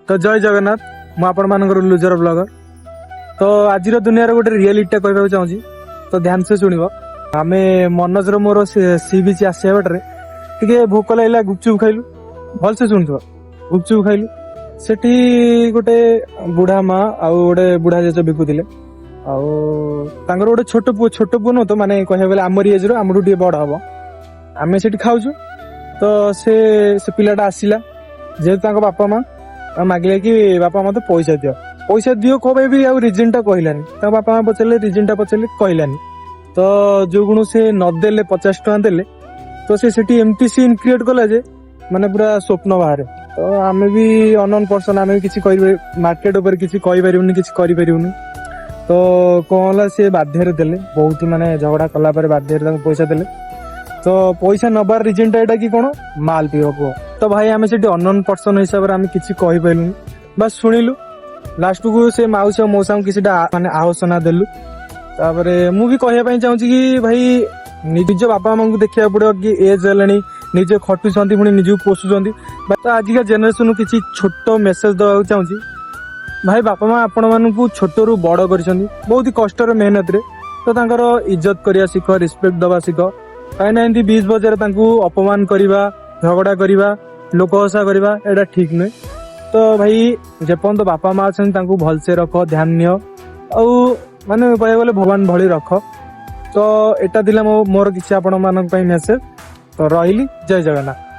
तो जय जगन्नाथ मु आपण मानकर लुजर ब्लॉगर। तो आज दुनिया गोटे रियलिटी कहवाक चाहूँगी तो ध्यान से शुणव। आमे मनोज मोर सी बीच आसिया बाटे टे भोक लगला गुपचुप खाइलु। भल से शुणुव गुपचुप खाइलु सेठी गोटे बुढ़ा माँ आउ गोटे बुढ़ा जेज बिकुले आउ गोटे छोट पुओ न तो माने कह गले आमर एज रमठू टे बड़ हम आम से खाऊँ। तो से पिलाटा आसला जेहेतु बापा माँ मागिले कि बापा मत पैसा दियो कह भी रिजन टा कहलानी। बापा माँ पचारे रिजन टा पचारे कहलानी। तो जो गुण से नदेले 50 टका देले तो सेठी एमती सीन क्रिएट कला जे माने पूरा स्वप्न बाहर। तो आमे भी अननोन पर्सन आमे किसी मार्केट ऊपर किसी कहि परिबुनी किसी करि परिबुनी। तो कहला से बाध्य देले बहुत ही माने झगड़ा कला पर बाध्य पैसा देले। तो पैसा नबार रिजन टा एटा कि कोन माल पियो को। तो भाई आमे सेठी अननोन पर्सन हिसाब रे आमे किछि कहि पाइलुनी बस शुणिलु। लास्ट को से माउसी और मौसा किसी माने आहोसना देलु। तापरे मु भी कहया पई चाहूची कि भाई निज बापा मां को देखिया पड़ो कि एज हेलानी निजे खटुछंती पुणी निजु पोसुछंती। तो आजिका जेनेरेशन किछि छोट मेसेज दवा चाहूची भाई बापा मां आपण मानकु छोटरू बड़ करिसंती बहुत ही कष्ट रे मेहनत रे। तो तांकर इज्जत करिया सिख रिस्पेक्ट दवा सिख कहीं एमती बीच बजार अपमान करवा झगड़ा करवा लोक हसा करवा एटा ठीक नुहे। तो भाई जेपर्यंत बापा माँ अच्छा भलसे रख ध्यान नियो माने कह गले भगवान भली रख। तो एटा दिला मोर किसी आपण मानक मेसेज। तो रही जय जगन्नाथ।